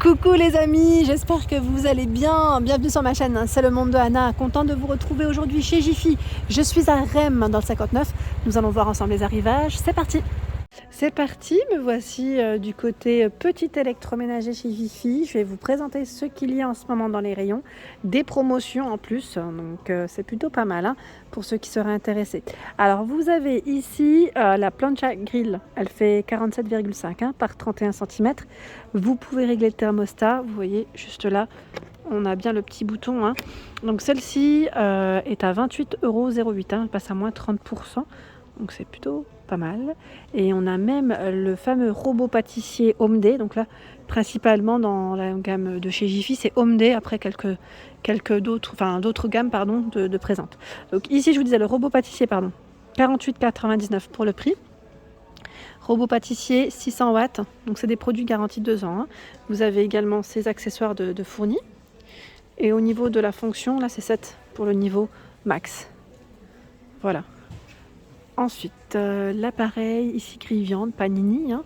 Coucou les amis, j'espère que vous allez bien. Bienvenue sur ma chaîne, c'est le monde de Anna. Content de vous retrouver aujourd'hui chez Jiffy. Je suis à Rem dans le 59. Nous allons voir ensemble les arrivages. C'est parti. C'est parti, me voici du côté petit électroménager chez Jiffy. Je vais vous présenter ce qu'il y a en ce moment dans les rayons. Des promotions en plus, donc c'est plutôt pas mal hein, pour ceux qui seraient intéressés. Alors vous avez ici la plancha grill, elle fait 47,5 hein, par 31 cm. Vous pouvez régler le thermostat, vous voyez juste là, on a bien le petit bouton. Hein. Donc celle-ci est à 28,08 €, hein, elle passe à moins 30%. Donc c'est plutôt pas mal. Et on a même le fameux robot pâtissier Homedé. Donc là, principalement dans la gamme de chez Jiffy, c'est Homedé. Après quelques d'autres gammes de présentes. Donc ici, je vous disais le robot pâtissier, 48,99 pour le prix. Robot pâtissier 600 watts. Donc c'est des produits garantis 2 ans. Hein. Vous avez également ces accessoires de fournis. Et au niveau de la fonction, là c'est 7 pour le niveau max. Voilà. Ensuite, l'appareil, ici grille viande, panini, hein,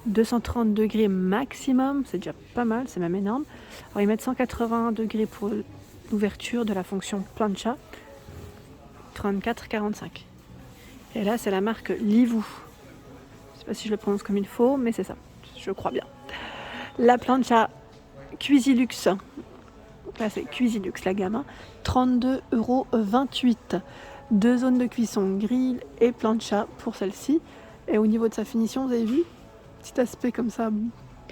230 degrés maximum, c'est déjà pas mal, c'est même énorme. Alors ils mettent 180 degrés pour l'ouverture de la fonction plancha, 34,45. Et là, c'est la marque Livou. Je ne sais pas si je le prononce comme il faut, mais c'est ça, je crois bien. La plancha Cuisilux, donc là c'est Cuisilux la gamme, hein, 32,28 €. 2 zones de cuisson, grill et plancha pour celle-ci. Et au niveau de sa finition, vous avez vu, petit aspect comme ça,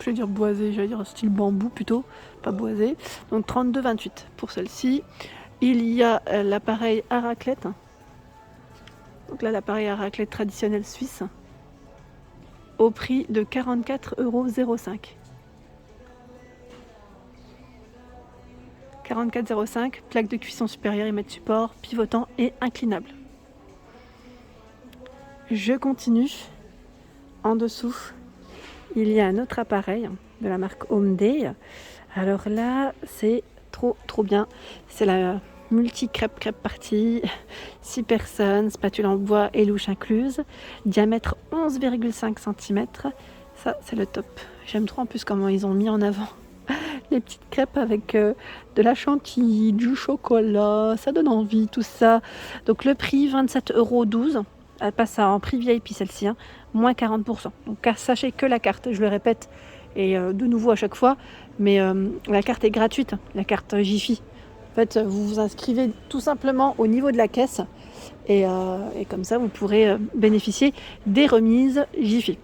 je vais dire boisé, je vais dire style bambou plutôt, pas boisé. Donc 32,28 pour celle-ci. Il y a l'appareil à raclette. Donc là, l'appareil à raclette traditionnel suisse, au prix de 44,05 €. 44,05 €, plaque de cuisson supérieure, ils mettent support, pivotant et inclinable. Je continue. En dessous, il y a un autre appareil de la marque Homedé. Alors là, c'est trop bien. C'est la multi-crêpe partie, 6 personnes, spatule en bois et louche incluse, diamètre 11,5 cm. Ça, c'est le top. J'aime trop en plus comment ils ont mis en avant les petites crêpes avec de la chantilly, du chocolat, ça donne envie, tout ça. Donc le prix, 27,12 €. Elle passe en prix VIP celle-ci, hein, moins 40%. Donc sachez que la carte, je le répète, et de nouveau à chaque fois, mais la carte est gratuite, la carte Jiffy. En fait, vous vous inscrivez tout simplement au niveau de la caisse et comme ça, vous pourrez bénéficier des remises Jiffy.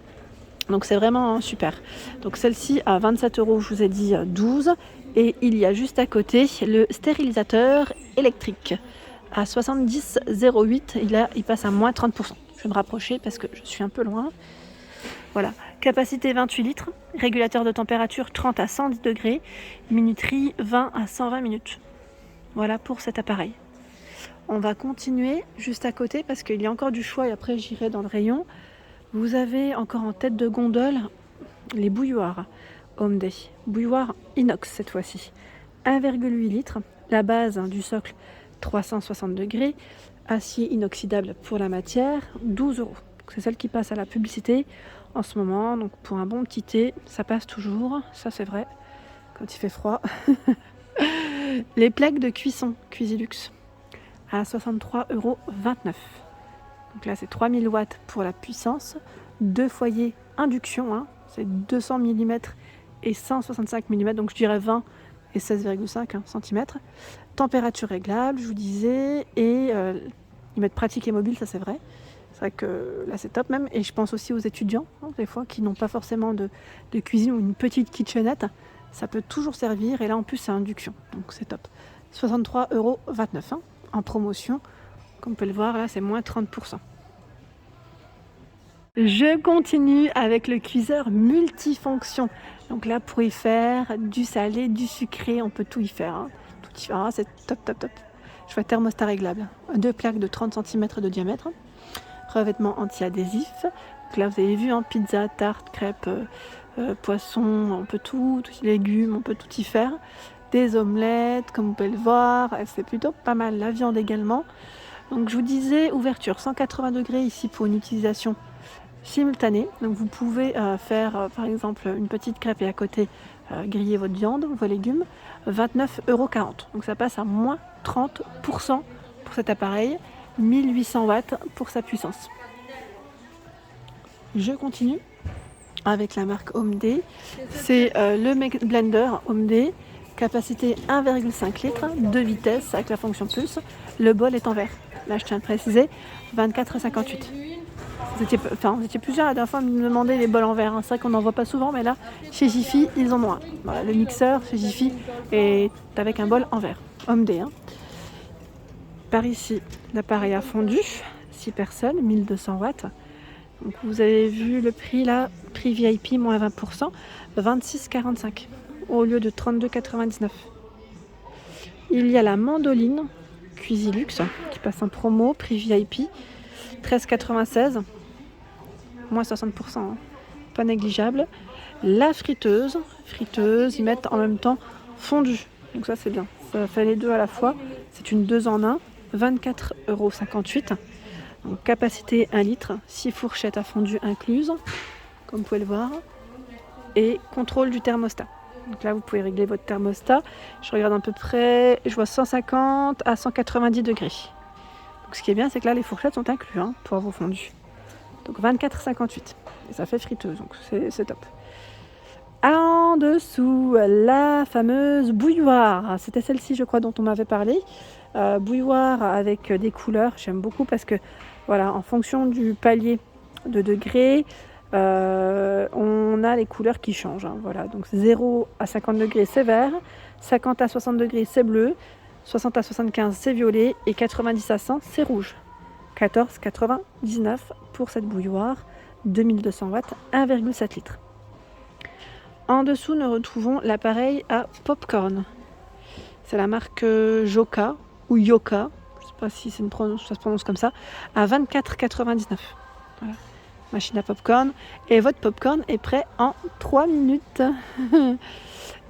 Donc c'est vraiment super. Donc celle-ci à 27 €, je vous ai dit 12. Et il y a juste à côté le stérilisateur électrique à 70,08 €. Il passe à moins 30%. Je vais me rapprocher parce que je suis un peu loin. Voilà. Capacité 28 litres. Régulateur de température 30 à 110 degrés. Minuterie 20 à 120 minutes. Voilà pour cet appareil. On va continuer juste à côté parce qu'il y a encore du choix et après j'irai dans le rayon. Vous avez encore en tête de gondole les bouilloires Homedé. Bouilloire inox cette fois-ci. 1,8 litres. La base du socle 360 degrés. Acier inoxydable pour la matière. 12 €. C'est celle qui passe à la publicité en ce moment. Donc pour un bon petit thé, ça passe toujours. Ça c'est vrai. Quand il fait froid. Les plaques de cuisson Cuisilux à 63,29 €. Donc là, c'est 3000 watts pour la puissance. 2 foyers induction, hein, c'est 200 mm et 165 mm, donc je dirais 20 et 16,5 cm. Température réglable, je vous disais, et ils mettent pratique et mobile, ça c'est vrai. C'est vrai que là, c'est top même. Et je pense aussi aux étudiants, hein, des fois, qui n'ont pas forcément de cuisine ou une petite kitchenette. Ça peut toujours servir. Et là, en plus, c'est induction, donc c'est top. 63,29 €, hein, en promotion. Comme on peut le voir, là, c'est moins 30%. Je continue avec le cuiseur multifonction. Donc là, pour y faire du salé, du sucré, on peut tout y faire. Hein. Tout y faire, c'est top. Je vois thermostat réglable. 2 plaques de 30 cm de diamètre. Revêtement anti-adhésif. Donc là, vous avez vu, hein, pizza, tarte, crêpes, poisson, on peut tout, légumes, on peut tout y faire. Des omelettes, comme vous pouvez le voir, c'est plutôt pas mal. La viande également. Donc je vous disais, ouverture 180 degrés ici pour une utilisation simultanée. Donc vous pouvez faire par exemple une petite crêpe et à côté griller votre viande, vos légumes, 29,40 €. Donc ça passe à moins 30% pour cet appareil, 1800 watts pour sa puissance. Je continue avec la marque Omde. C'est le blender Omde, capacité 1,5 litres, 2 vitesses avec la fonction pulse. Le bol est en verre. Là, je tiens à préciser, 24,58 €. Vous étiez plusieurs la dernière fois à me demander les bols en verre. C'est vrai qu'on n'en voit pas souvent, mais là, chez Jiffy, ils en ont un. Voilà, le mixeur chez Jiffy est avec un bol en verre. Omde. Par ici, l'appareil a fondu, 6 personnes, 1200 watts. Donc vous avez vu le prix là, prix VIP moins 20%, 26,45 € au lieu de 32,99 €. Il y a la mandoline Cuisilux qui passe en promo, prix VIP, 13,96 €, moins 60%, hein, pas négligeable. La friteuse, ils mettent en même temps fondu, donc ça c'est bien, ça fait les deux à la fois, c'est une 2 en 1, 24,58 €. Donc, capacité 1 litre, 6 fourchettes à fondu incluses, comme vous pouvez le voir, et contrôle du thermostat. Donc là, vous pouvez régler votre thermostat. Je regarde à peu près, je vois 150 à 190 degrés. Donc ce qui est bien, c'est que là, les fourchettes sont incluses pour vos fondus. Donc 24,58 €. Et ça fait friteuse, donc c'est top. En dessous, la fameuse bouilloire. C'était celle-ci, je crois, dont on m'avait parlé. Bouilloire avec des couleurs, j'aime beaucoup parce que voilà, en fonction du palier de degrés, on a les couleurs qui changent. Voilà, donc 0 à 50 degrés c'est vert, 50 à 60 degrés c'est bleu, 60 à 75 c'est violet et 90 à 100 c'est rouge. 14,99 € pour cette bouilloire, 2200 watts, 1,7 litres. En dessous, nous retrouvons l'appareil à popcorn. C'est la marque Joka ou Yoka, je ne sais pas si ça se prononce comme ça, à 24,99 €. Voilà. Machine à popcorn. Et votre popcorn est prêt en 3 minutes.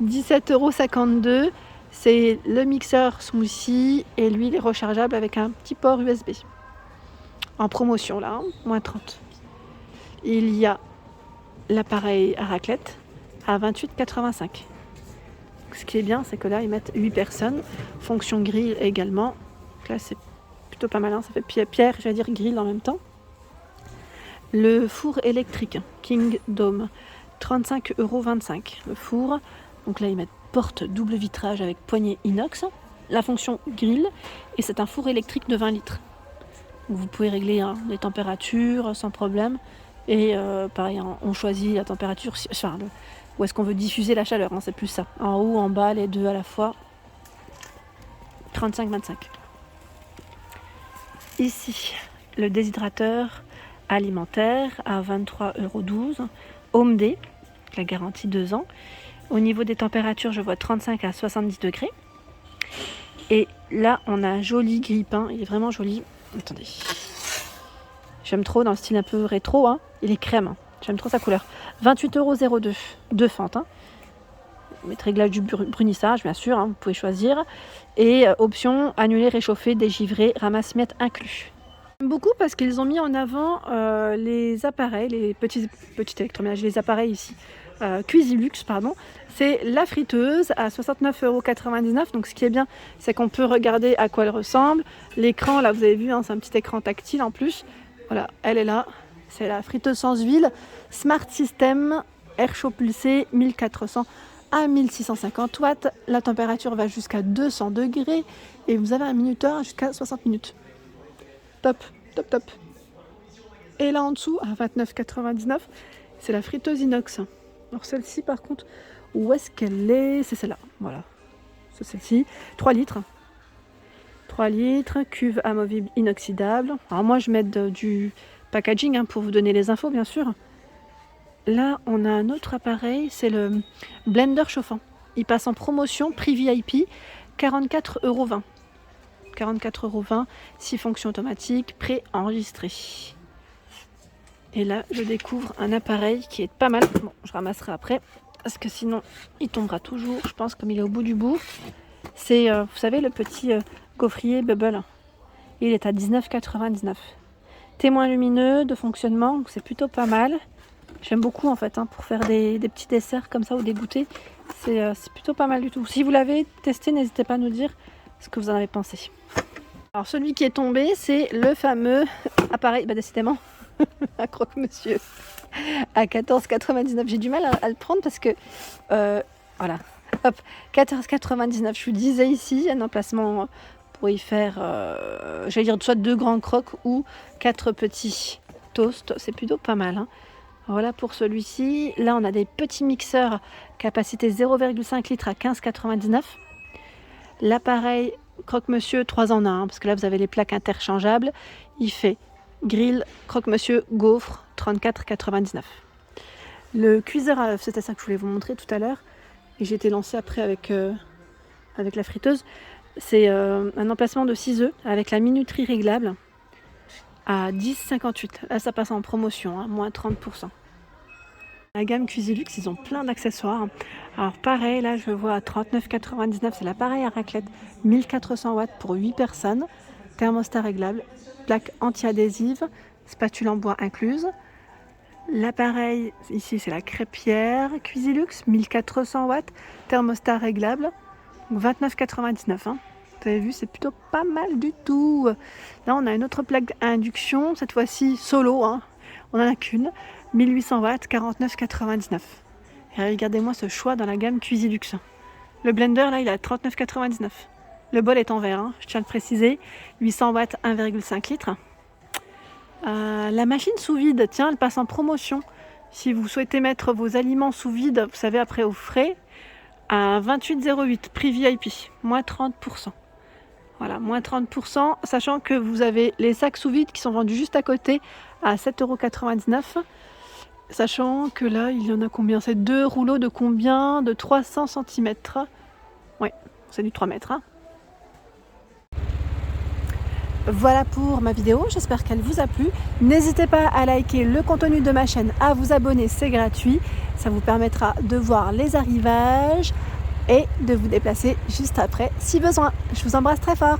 17,52 €. C'est le mixeur smoothie et l'huile est rechargeable avec un petit port USB. En promotion là, moins 30. Il y a l'appareil à raclette à 28,85 €. Ce qui est bien, c'est que là, ils mettent 8 personnes. Fonction grill également. Donc là, c'est plutôt pas malin. Ça fait pierre, j'allais dire grill en même temps. Le four électrique King Dome, 35,25 € le four. Donc là, ils mettent porte double vitrage avec poignée inox. La fonction grill. Et c'est un four électrique de 20 litres. Donc vous pouvez régler les températures sans problème. Et pareil, on choisit la température, où est-ce qu'on veut diffuser la chaleur, c'est plus ça. En haut, en bas, les deux à la fois. 35,25 €. Ici, le déshydrateur alimentaire à 23,12 €. Omde, la garantie 2 ans. Au niveau des températures, je vois 35 à 70 degrés. Et là, on a un joli grille-pain. Il est vraiment joli. Attendez. J'aime trop dans le style un peu rétro. Il est crème. J'aime trop sa couleur. 28,02 €. 2 fentes. Mettre réglage du brunissage, bien sûr. Vous pouvez choisir. Et option annuler, réchauffer, dégivrer, ramasse-miettes inclus. J'aime beaucoup parce qu'ils ont mis en avant les appareils, les petits électroménagers, les appareils ici. Cuisilux, pardon. C'est la friteuse à 69,99 €. Donc ce qui est bien, c'est qu'on peut regarder à quoi elle ressemble. L'écran, là, vous avez vu, c'est un petit écran tactile en plus. Voilà, elle est là. C'est la friteuse sans huile. Smart System, air chaud pulsé, 1400 à 1650 watts. La température va jusqu'à 200 degrés. Et vous avez un minuteur jusqu'à 60 minutes. Top, top, top. Et là en dessous, à 29,99 €, c'est la friteuse inox. Alors celle-ci, par contre, où est-ce qu'elle est? C'est celle-là, voilà. C'est celle-ci. 3 litres. 3 litres, cuve amovible inoxydable. Alors moi, je mets du packaging pour vous donner les infos, bien sûr. Là, on a un autre appareil, c'est le blender chauffant. Il passe en promotion, prix VIP, 44,20 €. 44,20 €, 6 fonctions automatiques, pré-enregistrées. Et là, je découvre un appareil qui est pas mal. Bon, je ramasserai après, parce que sinon, il tombera toujours, je pense, comme il est au bout du bout. C'est, vous savez, le petit gaufrier Bubble. Il est à 19,99 €. témoin lumineux de fonctionnement, donc c'est plutôt pas mal. J'aime beaucoup en fait, pour faire des petits desserts comme ça ou des goûters. C'est plutôt pas mal du tout. Si vous l'avez testé, n'hésitez pas à nous dire ce que vous en avez pensé. Alors celui qui est tombé, c'est le fameux appareil, décidément, un croque-monsieur à 14,99. J'ai du mal à le prendre parce que, voilà, hop, 14,99. Je vous disais ici, un emplacement pour y faire, j'allais dire soit 2 grands croques ou 4 petits toasts. C'est plutôt pas mal. Voilà pour celui-ci. Là, on a des petits mixeurs, capacité 0,5 litres à 15,99. L'appareil croque-monsieur 3 en 1, parce que là, vous avez les plaques interchangeables. Il fait grill, croque-monsieur, gaufre, 34,99. Le cuiseur à œufs, c'était ça que je voulais vous montrer tout à l'heure. Et j'ai été lancée après avec la friteuse. C'est un emplacement de 6 œufs avec la minuterie réglable à 10,58. Là, ça passe en promotion, moins 30%. La gamme Cuisilux, ils ont plein d'accessoires. Alors pareil, là je vois à 39,99, c'est l'appareil à raclette 1400 watts pour 8 personnes, thermostat réglable, plaque anti-adhésive, spatule en bois incluse. L'appareil, ici c'est la crêpière Cuisilux, 1400 watts, thermostat réglable, 29,99. Vous avez vu, c'est plutôt pas mal du tout. Là on a une autre plaque à induction, cette fois-ci solo, on n'en a qu'une. 1800 watts, 49,99. Et regardez-moi ce choix dans la gamme Cuisilux. Le blender, là, il est à 39,99. Le bol est en verre, je tiens à le préciser. 800 watts, 1,5 litres. La machine sous vide, tiens, elle passe en promotion. Si vous souhaitez mettre vos aliments sous vide, vous savez, après au frais, à 28,08, prix VIP, moins 30%. Voilà, moins 30%, sachant que vous avez les sacs sous vide qui sont vendus juste à côté à 7,99 €. Sachant que là, il y en a combien? C'est 2 rouleaux de combien? De 300 cm. Oui, c'est du 3 mètres. Voilà pour ma vidéo, j'espère qu'elle vous a plu. N'hésitez pas à liker le contenu de ma chaîne, à vous abonner, c'est gratuit. Ça vous permettra de voir les arrivages et de vous déplacer juste après si besoin. Je vous embrasse très fort.